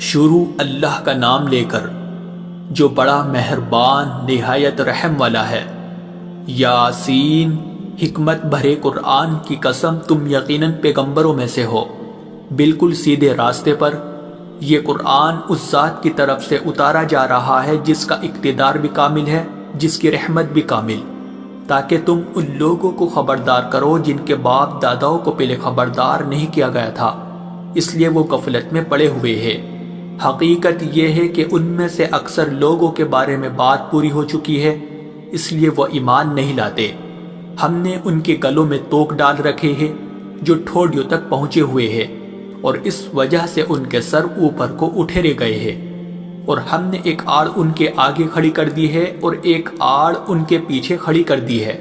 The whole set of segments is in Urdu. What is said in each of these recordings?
شروع اللہ کا نام لے کر جو بڑا مہربان نہایت رحم والا ہے۔ یاسین، حکمت بھرے قرآن کی قسم، تم یقیناً پیغمبروں میں سے ہو، بالکل سیدھے راستے پر۔ یہ قرآن اس ذات کی طرف سے اتارا جا رہا ہے جس کا اقتدار بھی کامل ہے، جس کی رحمت بھی کامل، تاکہ تم ان لوگوں کو خبردار کرو جن کے باپ داداؤں کو پہلے خبردار نہیں کیا گیا تھا، اس لیے وہ غفلت میں پڑے ہوئے ہیں۔ حقیقت یہ ہے کہ ان میں سے اکثر لوگوں کے بارے میں بات پوری ہو چکی ہے، اس لیے وہ ایمان نہیں لاتے۔ ہم نے ان کے گلوں میں توق ڈال رکھے ہیں جو ٹھوڑیوں تک پہنچے ہوئے ہیں، اور اس وجہ سے ان کے سر اوپر کو اٹھے گئے ہیں، اور ہم نے ایک آڑ ان کے آگے کھڑی کر دی ہے اور ایک آڑ ان کے پیچھے کھڑی کر دی ہے،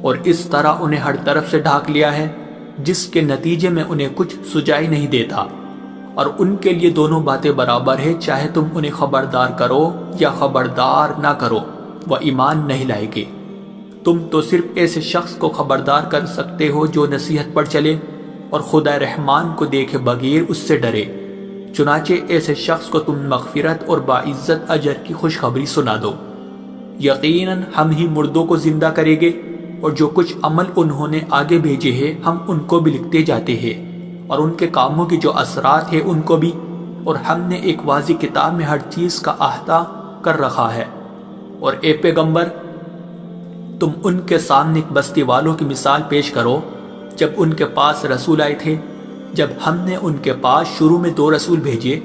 اور اس طرح انہیں ہر طرف سے ڈھانک لیا ہے، جس کے نتیجے میں انہیں کچھ سجائی نہیں دیتا۔ اور ان کے لیے دونوں باتیں برابر ہے، چاہے تم انہیں خبردار کرو یا خبردار نہ کرو، وہ ایمان نہیں لائے گے۔ تم تو صرف ایسے شخص کو خبردار کر سکتے ہو جو نصیحت پر چلے اور خدا رحمان کو دیکھے بغیر اس سے ڈرے، چنانچہ ایسے شخص کو تم مغفرت اور باعزت اجر کی خوشخبری سنا دو۔ یقیناً ہم ہی مردوں کو زندہ کریں گے، اور جو کچھ عمل انہوں نے آگے بھیجے ہیں ہم ان کو بھی لکھتے جاتے ہیں، اور ان کے کاموں کی جو اثرات ہیں ان کو بھی، اور ہم نے ایک واضح کتاب میں ہر چیز کا احاطہ کر رکھا ہے۔ اور اے پیغمبر، تم ان کے سامنے ایک بستی والوں کی مثال پیش کرو جب ان کے پاس رسول آئے تھے۔ جب ہم نے ان کے پاس شروع میں 2 رسول بھیجے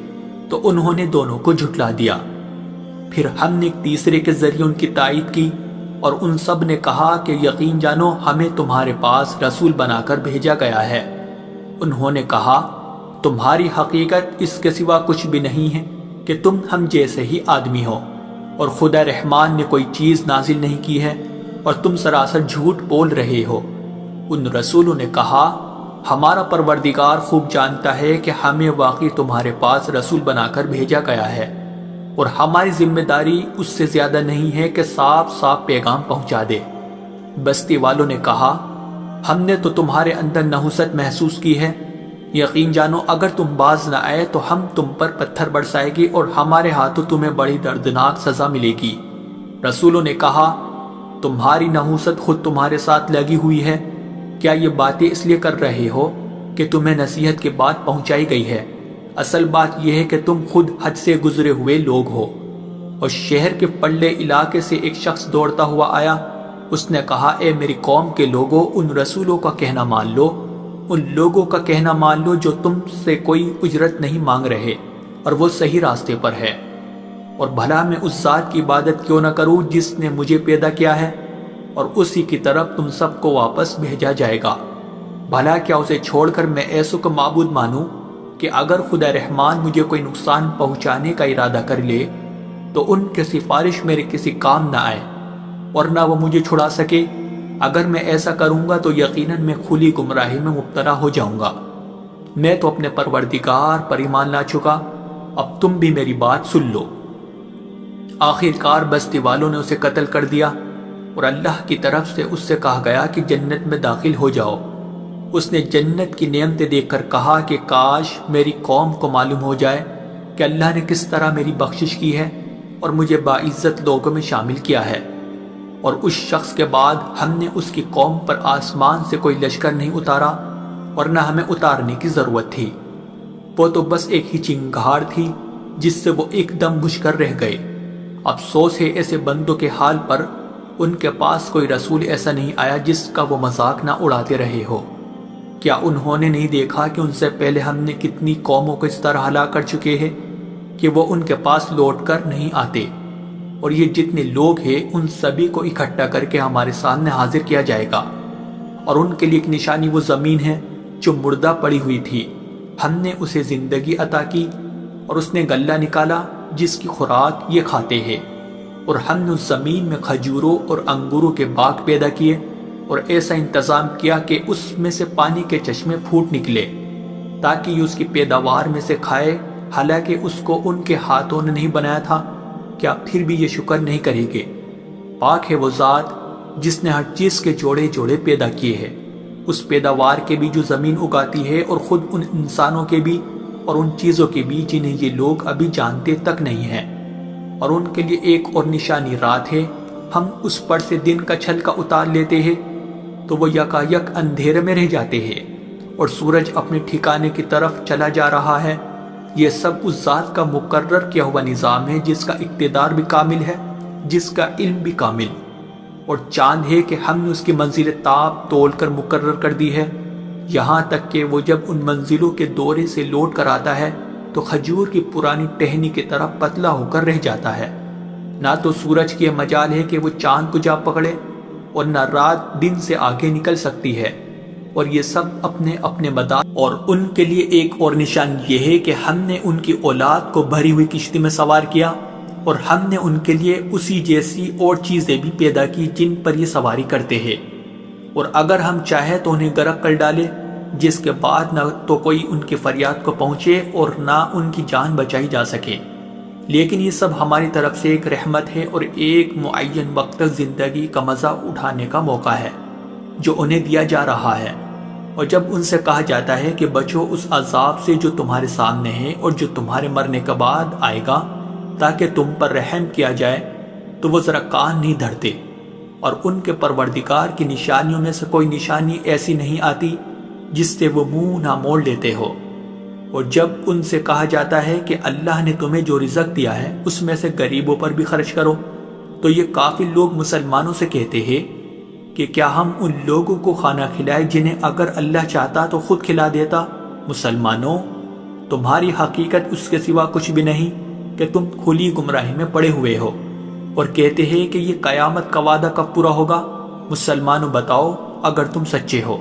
تو انہوں نے دونوں کو جھٹلا دیا، پھر ہم نے ایک تیسرے کے ذریعے ان کی تائید کی، اور ان سب نے کہا کہ یقین جانو ہمیں تمہارے پاس رسول بنا کر بھیجا گیا ہے۔ انہوں نے کہا تمہاری حقیقت اس کے سوا کچھ بھی نہیں ہے کہ تم ہم جیسے ہی آدمی ہو، اور خدا رحمان نے کوئی چیز نازل نہیں کی ہے اور تم سراسر جھوٹ بول رہے ہو۔ ان رسولوں نے کہا ہمارا پروردگار خوب جانتا ہے کہ ہمیں واقعی تمہارے پاس رسول بنا کر بھیجا گیا ہے، اور ہماری ذمہ داری اس سے زیادہ نہیں ہے کہ صاف صاف پیغام پہنچا دے۔ بستی والوں نے کہا ہم نے تو تمہارے اندر نحوست محسوس کی ہے، یقین جانو اگر تم باز نہ آئے تو ہم تم پر پتھر برسائے گی اور ہمارے ہاتھوں تمہیں بڑی دردناک سزا ملے گی۔ رسولوں نے کہا تمہاری نحوست خود تمہارے ساتھ لگی ہوئی ہے، کیا یہ باتیں اس لیے کر رہے ہو کہ تمہیں نصیحت کی بات پہنچائی گئی ہے؟ اصل بات یہ ہے کہ تم خود حد سے گزرے ہوئے لوگ ہو۔ اور شہر کے پلے علاقے سے ایک شخص دوڑتا ہوا آیا، اس نے کہا اے میری قوم کے لوگوں، ان رسولوں کا کہنا مان لو، ان لوگوں کا کہنا مان لو جو تم سے کوئی اجرت نہیں مانگ رہے اور وہ صحیح راستے پر ہے، اور بھلا میں اس ذات کی عبادت کیوں نہ کروں جس نے مجھے پیدا کیا ہے، اور اسی کی طرف تم سب کو واپس بھیجا جائے گا۔ بھلا کیا اسے چھوڑ کر میں ایسوں کو معبود مانوں کہ اگر خدا رحمان مجھے کوئی نقصان پہنچانے کا ارادہ کر لے تو ان کی سفارش میرے کسی کام نہ آئے اور نہ وہ مجھے چھڑا سکے؟ اگر میں ایسا کروں گا تو یقیناً میں کھلی گمراہی میں مبتلا ہو جاؤں گا۔ میں تو اپنے پروردگار پر ایمان لا چکا، اب تم بھی میری بات سن لو۔ آخر کار بستی والوں نے اسے قتل کر دیا، اور اللہ کی طرف سے اس سے کہا گیا کہ جنت میں داخل ہو جاؤ۔ اس نے جنت کی نعمتیں دیکھ کر کہا کہ کاش میری قوم کو معلوم ہو جائے کہ اللہ نے کس طرح میری بخشش کی ہے اور مجھے باعزت لوگوں میں شامل کیا ہے۔ اور اس شخص کے بعد ہم نے اس کی قوم پر آسمان سے کوئی لشکر نہیں اتارا، اور نہ ہمیں اتارنے کی ضرورت تھی، وہ تو بس ایک ہی چنگھاڑ تھی جس سے وہ ایک دم بجھ کر رہ گئے۔ افسوس ہے ایسے بندوں کے حال پر، ان کے پاس کوئی رسول ایسا نہیں آیا جس کا وہ مذاق نہ اڑاتے رہے ہو۔ کیا انہوں نے نہیں دیکھا کہ ان سے پہلے ہم نے کتنی قوموں کو اس طرح ہلاک کر چکے ہیں کہ وہ ان کے پاس لوٹ کر نہیں آتے؟ اور یہ جتنے لوگ ہیں ان سبھی کو اکٹھا کر کے ہمارے سامنے حاضر کیا جائے گا، اور ان کے لیے ایک نشانی وہ زمین ہے جو مردہ پڑی ہوئی تھی، ہم نے اسے زندگی عطا کی، اور اس نے غلہ نکالا جس کی خوراک یہ کھاتے ہیں، اور ہم نے اس زمین میں کھجوروں اور انگوروں کے باغ پیدا کیے، اور ایسا انتظام کیا کہ اس میں سے پانی کے چشمے پھوٹ نکلے تاکہ یہ اس کی پیداوار میں سے کھائے، حالانکہ اس کو ان کے ہاتھوں نے نہیں بنایا تھا۔ کیا پھر بھی یہ شکر نہیں کریں گے؟ پاک ہے وہ ذات جس نے ہر چیز کے جوڑے جوڑے پیدا کیے ہیں، اس پیداوار کے بھی جو زمین اگاتی ہے اور خود ان انسانوں کے بھی، اور ان چیزوں کے بھی جنہیں یہ لوگ ابھی جانتے تک نہیں ہیں، اور ان کے لیے ایک اور نشانی رات ہے، ہم اس پر سے دن کا چھلکا اتار لیتے ہیں تو وہ یکایک اندھیرے میں رہ جاتے ہیں اور سورج اپنے ٹھکانے کی طرف چلا جا رہا ہے۔ یہ سب اس ذات کا مقرر کیا ہوا نظام ہے جس کا اقتدار بھی کامل ہے، جس کا علم بھی کامل، اور چاند ہے کہ ہم نے اس کی منزل تاب تول کر مقرر کر دی ہے، یہاں تک کہ وہ جب ان منزلوں کے دورے سے لوٹ کر آتا ہے تو کھجور کی پرانی ٹہنی کی طرح پتلا ہو کر رہ جاتا ہے۔ نہ تو سورج کی یہ مجال ہے کہ وہ چاند کو جا پکڑے، اور نہ رات دن سے آگے نکل سکتی ہے، اور یہ سب اپنے اپنے مدار، اور ان کے لیے ایک اور نشان یہ ہے کہ ہم نے ان کی اولاد کو بھری ہوئی کشتی میں سوار کیا، اور ہم نے ان کے لیے اسی جیسی اور چیزیں بھی پیدا کی جن پر یہ سواری کرتے ہیں، اور اگر ہم چاہیں تو انہیں غرق کر ڈالے، جس کے بعد نہ تو کوئی ان کی فریاد کو پہنچے اور نہ ان کی جان بچائی جا سکے۔ لیکن یہ سب ہماری طرف سے ایک رحمت ہے اور ایک معین وقت تک زندگی کا مزہ اٹھانے کا موقع ہے جو انہیں دیا جا رہا ہے۔ اور جب ان سے کہا جاتا ہے کہ بچو اس عذاب سے جو تمہارے سامنے ہے اور جو تمہارے مرنے کے بعد آئے گا تاکہ تم پر رحم کیا جائے، تو وہ ذرا کان نہیں دھرتے، اور ان کے پروردگار کی نشانیوں میں سے کوئی نشانی ایسی نہیں آتی جس سے وہ منہ نہ موڑ لیتے ہو۔ اور جب ان سے کہا جاتا ہے کہ اللہ نے تمہیں جو رزق دیا ہے اس میں سے غریبوں پر بھی خرچ کرو، تو یہ کافی لوگ مسلمانوں سے کہتے ہیں کہ کیا ہم ان لوگوں کو کھانا کھلائے جنہیں اگر اللہ چاہتا تو خود کھلا دیتا؟ مسلمانوں، تمہاری حقیقت اس کے سوا کچھ بھی نہیں کہ تم کھلی گمراہی میں پڑے ہوئے ہو، اور کہتے ہیں کہ یہ قیامت کا وعدہ کب پورا ہوگا؟ مسلمانوں بتاؤ اگر تم سچے ہو۔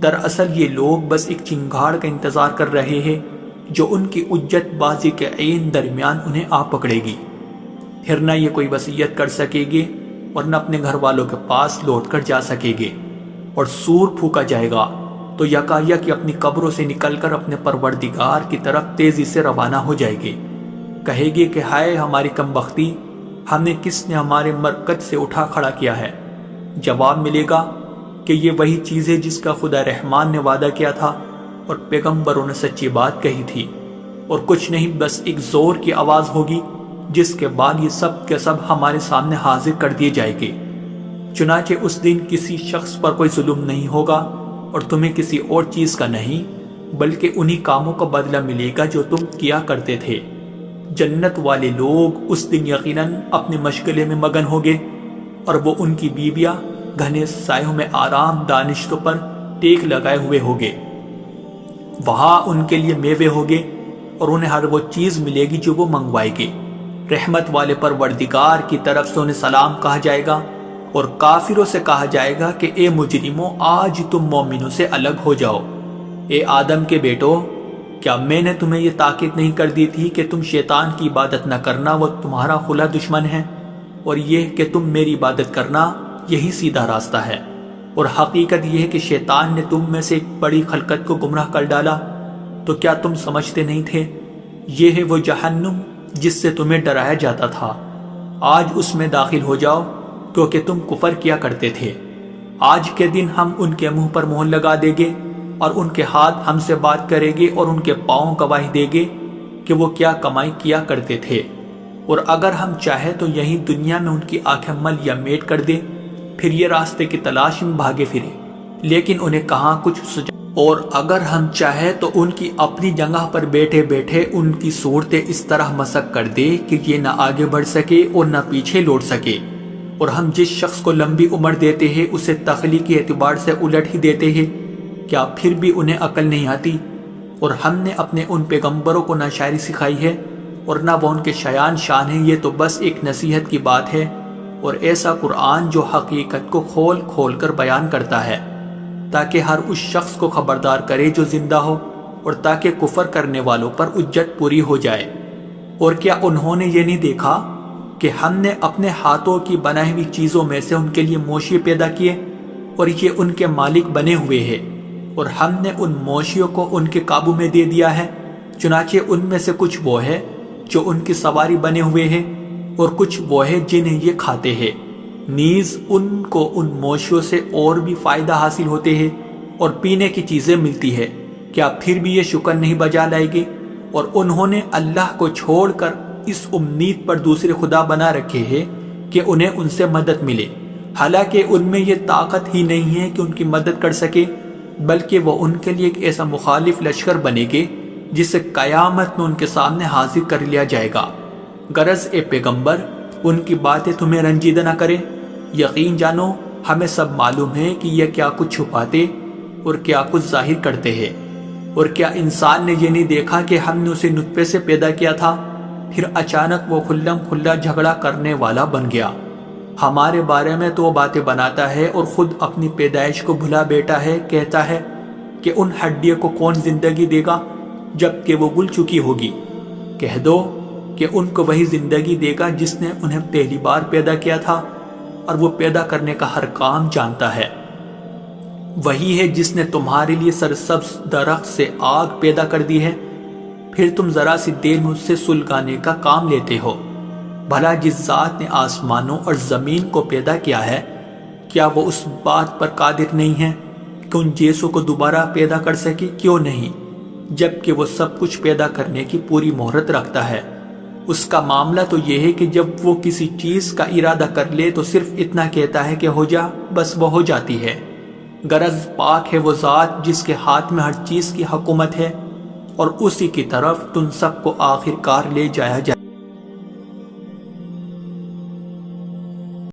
دراصل یہ لوگ بس ایک چنگاڑ کا انتظار کر رہے ہیں جو ان کی حجت بازی کے عین درمیان انہیں آ پکڑے گی، پھر نہ یہ کوئی وصیت کر سکے گے اور نہ اپنے گھر والوں کے پاس لوٹ کر جا سکے گے، اور سور پھونکا جائے گا تو یکایک اپنی قبروں سے نکل کر اپنے پروردگار کی طرف تیزی سے روانہ ہو جائے گے، کہے گے کہ ہائے ہماری کم بختی، ہمیں کس نے ہمارے مرکز سے اٹھا کھڑا کیا ہے؟ جواب ملے گا کہ یہ وہی چیز ہے جس کا خدا رحمان نے وعدہ کیا تھا اور پیغمبروں نے سچی بات کہی تھی، اور کچھ نہیں بس ایک زور کی آواز ہوگی جس کے بعد یہ سب کے سب ہمارے سامنے حاضر کر دیے جائے گے۔ چنانچہ اس دن کسی شخص پر کوئی ظلم نہیں ہوگا اور تمہیں کسی اور چیز کا نہیں، بلکہ انہی کاموں کا بدلہ ملے گا جو تم کیا کرتے تھے۔ جنت والے لوگ اس دن یقیناً اپنے مشغلے میں مگن ہوگے، اور وہ ان کی بیویاں گھنے سایوں میں آرام دانشتوں پر ٹیک لگائے ہوئے ہوگے۔ وہاں ان کے لیے میوے ہوگے اور انہیں ہر وہ چیز ملے گی جو وہ منگوائے گے۔ رحمت والے پروردگار کی طرف سے انہیں سلام کہا جائے گا، اور کافروں سے کہا جائے گا کہ اے مجرموں، آج تم مومنوں سے الگ ہو جاؤ۔ اے آدم کے بیٹو، کیا میں نے تمہیں یہ تاکید نہیں کر دی تھی کہ تم شیطان کی عبادت نہ کرنا، وہ تمہارا کھلا دشمن ہے، اور یہ کہ تم میری عبادت کرنا، یہی سیدھا راستہ ہے۔ اور حقیقت یہ ہے کہ شیطان نے تم میں سے ایک بڑی خلقت کو گمراہ کر ڈالا، تو کیا تم سمجھتے نہیں تھے؟ یہ ہے وہ جہنم جس سے تمہیں ڈرایا جاتا تھا، آج اس میں داخل ہو جاؤ کیونکہ تم کفر کیا کرتے تھے۔ آج کے دن ہم ان کے منہ پر مہر لگا دیں گے، اور ان کے ہاتھ ہم سے بات کریں گے اور ان کے پاؤں گواہی دیں گے کہ وہ کیا کمائی کیا کرتے تھے، اور اگر ہم چاہیں تو یہیں دنیا میں ان کی آنکھیں مل یا میٹ کر دیں، پھر یہ راستے کی تلاش میں بھاگے پھرے، لیکن انہیں کہاں کچھ سجا، اور اگر ہم چاہیں تو ان کی اپنی جگہ پر بیٹھے بیٹھے ان کی صورتیں اس طرح مسخ کر دے کہ یہ نہ آگے بڑھ سکے اور نہ پیچھے لوٹ سکے۔ اور ہم جس شخص کو لمبی عمر دیتے ہیں اسے تخلیقی اعتبار سے الٹ ہی دیتے ہیں، کیا پھر بھی انہیں عقل نہیں آتی؟ اور ہم نے اپنے ان پیغمبروں کو نہ شاعری سکھائی ہے اور نہ وہ ان کے شایان شان ہیں، یہ تو بس ایک نصیحت کی بات ہے، اور ایسا قرآن جو حقیقت کو کھول کھول کر بیان کرتا ہے تاکہ ہر اس شخص کو خبردار کرے جو زندہ ہو، اور تاکہ کفر کرنے والوں پر حجت پوری ہو جائے۔ اور کیا انہوں نے یہ نہیں دیکھا کہ ہم نے اپنے ہاتھوں کی بنائی ہوئی چیزوں میں سے ان کے لیے موشی پیدا کیے اور یہ ان کے مالک بنے ہوئے ہیں، اور ہم نے ان موشیوں کو ان کے قابو میں دے دیا ہے، چنانچہ ان میں سے کچھ وہ ہے جو ان کی سواری بنے ہوئے ہیں اور کچھ وہ ہے جنہیں یہ کھاتے ہیں، نیز ان کو ان موشیوں سے اور بھی فائدہ حاصل ہوتے ہیں اور پینے کی چیزیں ملتی ہے، کیا پھر بھی یہ شکر نہیں بجا لائے گے؟ اور انہوں نے اللہ کو چھوڑ کر اس امید پر دوسرے خدا بنا رکھے ہیں کہ انہیں ان سے مدد ملے، حالانکہ ان میں یہ طاقت ہی نہیں ہے کہ ان کی مدد کر سکے، بلکہ وہ ان کے لیے ایک ایسا مخالف لشکر بنے گے جسے قیامت میں ان کے سامنے حاضر کر لیا جائے گا۔ غرض اے پیغمبر، ان کی باتیں تمہیں رنجیدہ نہ کریں، یقین جانو ہمیں سب معلوم ہے کہ یہ کیا کچھ چھپاتے اور کیا کچھ ظاہر کرتے ہیں۔ اور کیا انسان نے یہ نہیں دیکھا کہ ہم نے اسے نطفے سے پیدا کیا تھا، پھر اچانک وہ کھلم کھلا جھگڑا کرنے والا بن گیا۔ ہمارے بارے میں تو وہ باتیں بناتا ہے اور خود اپنی پیدائش کو بھلا بیٹھا ہے، کہتا ہے کہ ان ہڈیوں کو کون زندگی دے گا جب کہ وہ گل چکی ہوگی۔ کہہ دو کہ ان کو وہی زندگی دے گا جس نے انہیں پہلی بار پیدا کیا تھا، اور وہ پیدا کرنے کا ہر کام جانتا ہے۔ وہی ہے جس نے تمہارے لیے سرسبز درخت سے آگ پیدا کر دی ہے، پھر تم ذرا سی دیر میں اس سے سلگانے کا کام لیتے ہو۔ بھلا جس ذات نے آسمانوں اور زمین کو پیدا کیا ہے، کیا وہ اس بات پر قادر نہیں ہے کہ ان جیسوں کو دوبارہ پیدا کر سکے؟ کیوں نہیں، جبکہ وہ سب کچھ پیدا کرنے کی پوری مہرت رکھتا ہے۔ اس کا معاملہ تو یہ ہے کہ جب وہ کسی چیز کا ارادہ کر لے تو صرف اتنا کہتا ہے کہ ہو جا، بس وہ ہو جاتی ہے۔ غرض پاک ہے وہ ذات جس کے ہاتھ میں ہر چیز کی حکومت ہے، اور اسی کی طرف تم سب کو آخر کار لے جایا جائے۔